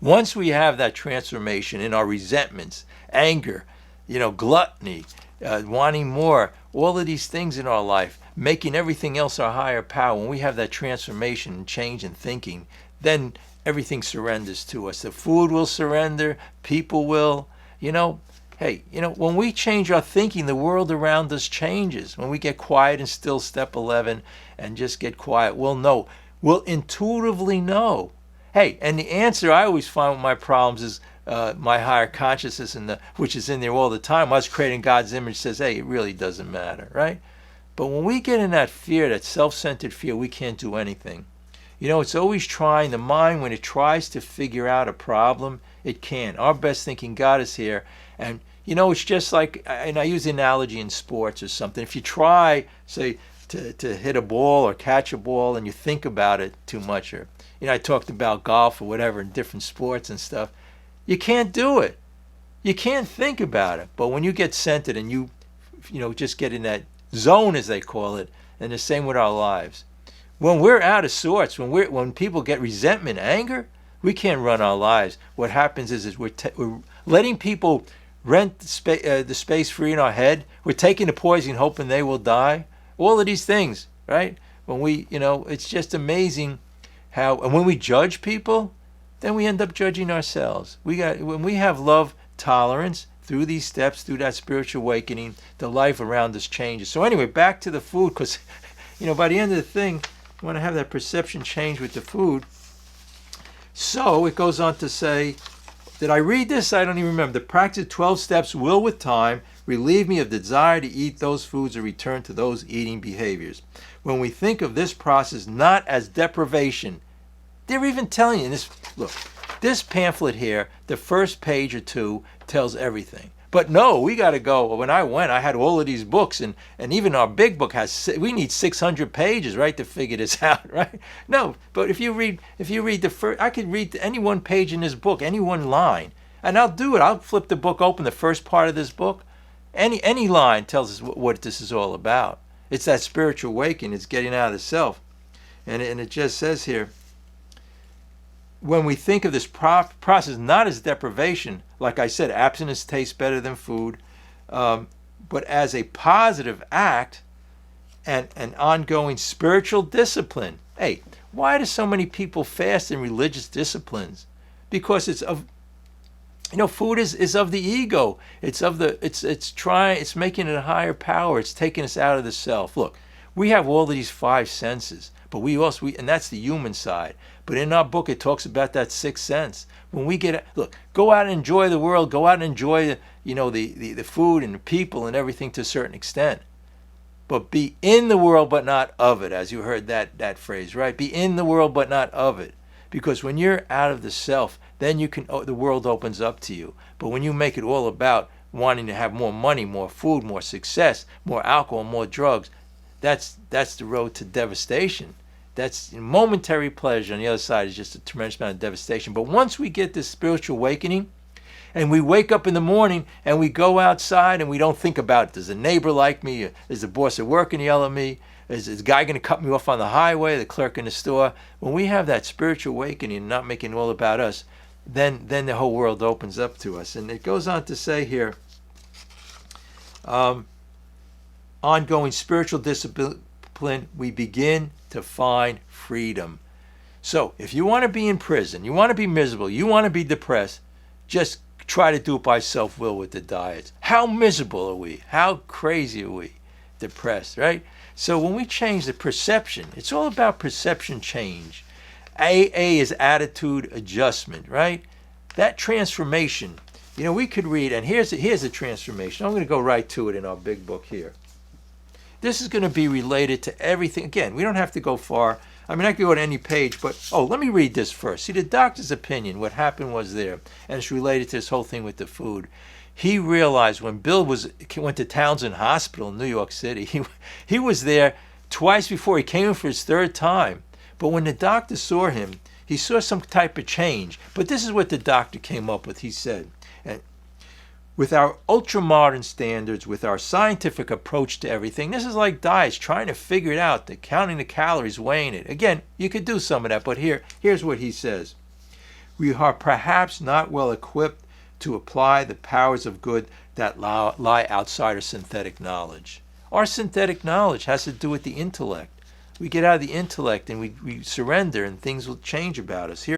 Once we have that transformation in our resentments, anger, gluttony, wanting more, all of these things in our life, making everything else our higher power, when we have that transformation and change in thinking, then everything surrenders to us. The food will surrender, people will, hey, when we change our thinking, the world around us changes. When we get quiet and still, step 11, and just get quiet, we'll intuitively know. Hey, and the answer I always find with my problems is my higher consciousness, which is in there all the time. Us creating God's image says, hey, it really doesn't matter, right? But when we get in that fear, that self-centered fear, we can't do anything. It's always trying. The mind, when it tries to figure out a problem, it can't. Our best thinking God is here. And, it's just like, and I use the analogy in sports or something. If you try, say, to hit a ball or catch a ball and you think about it too much, or, I talked about golf or whatever in different sports and stuff, you can't do it. You can't think about it. But when you get centered and you just get in that zone, as they call it, and the same with our lives. When we're out of sorts, when people get resentment, anger, we can't run our lives. What happens is we're letting people rent the space free in our head. We're taking the poison, hoping they will die. All of these things, right? When we, it's just amazing how, and when we judge people, then we end up judging ourselves. When we have love, tolerance, through these steps, through that spiritual awakening, the life around us changes. So anyway, back to the food, because, by the end of the thing, you want to have that perception change with the food. So it goes on to say, did I read this? I don't even remember. The practice of 12 steps will, with time, relieve me of the desire to eat those foods or return to those eating behaviors. When we think of this process not as deprivation, they're even telling you this. Look, this pamphlet here, the first page or two, tells everything. But no, we got to go. When I went, I had all of these books, and even our big book we need 600 pages, right, to figure this out, right? No, but if you read the first, I could read any one page in this book, any one line, and I'll do it. I'll flip the book open, the first part of this book. Any line tells us what this is all about. It's that spiritual awakening. It's getting out of the self, and it just says here, when we think of this process not as deprivation, like I said, abstinence tastes better than food, but as a positive act and an ongoing spiritual discipline. Hey, why do so many people fast in religious disciplines? Because it's of, food is of the ego. It's making it a higher power. It's taking us out of the self. Look, we have all of these 5 senses, but and that's the human side. But in our book, it talks about that 6th sense. When we go out and enjoy the world, go out and enjoy the food and the people and everything to a certain extent. But be in the world, but not of it, as you heard that phrase, right? Be in the world, but not of it. Because when you're out of the self, then the world opens up to you. But when you make it all about wanting to have more money, more food, more success, more alcohol, more drugs, that's the road to devastation. That's momentary pleasure. On the other side is just a tremendous amount of devastation. But once we get this spiritual awakening, and we wake up in the morning and we go outside and we don't think about, does a neighbor like me? Is the boss at work going to yell at me? Is the guy going to cut me off on the highway? The clerk in the store? When we have that spiritual awakening and not making it all about us, then the whole world opens up to us. And it goes on to say here, ongoing spiritual discipline, we begin to find freedom. So if you want to be in prison, you want to be miserable, you want to be depressed, just try to do it by self-will with the diets. How miserable are we? How crazy are we? Depressed, right? So when we change the perception, it's all about perception change. AA is attitude adjustment, right? That transformation, we could read, and here's a transformation. I'm going to go right to it in our big book here. This is going to be related to everything. Again, we don't have to go far. I mean, I could go to any page, but, let me read this first. See, the doctor's opinion, what happened was there, and it's related to this whole thing with the food. He realized when Bill went to Townsend Hospital in New York City, he was there twice before. He came in for his 3rd time. But when the doctor saw him, he saw some type of change. But this is what the doctor came up with. He said, with our ultra-modern standards, with our scientific approach to everything, this is like diets, trying to figure it out, counting the calories, weighing it. Again, you could do some of that, but here's what he says. we are perhaps not well equipped to apply the powers of good that lie outside of synthetic knowledge. Our synthetic knowledge has to do with the intellect. We get out of the intellect and we surrender, and things will change about us. Here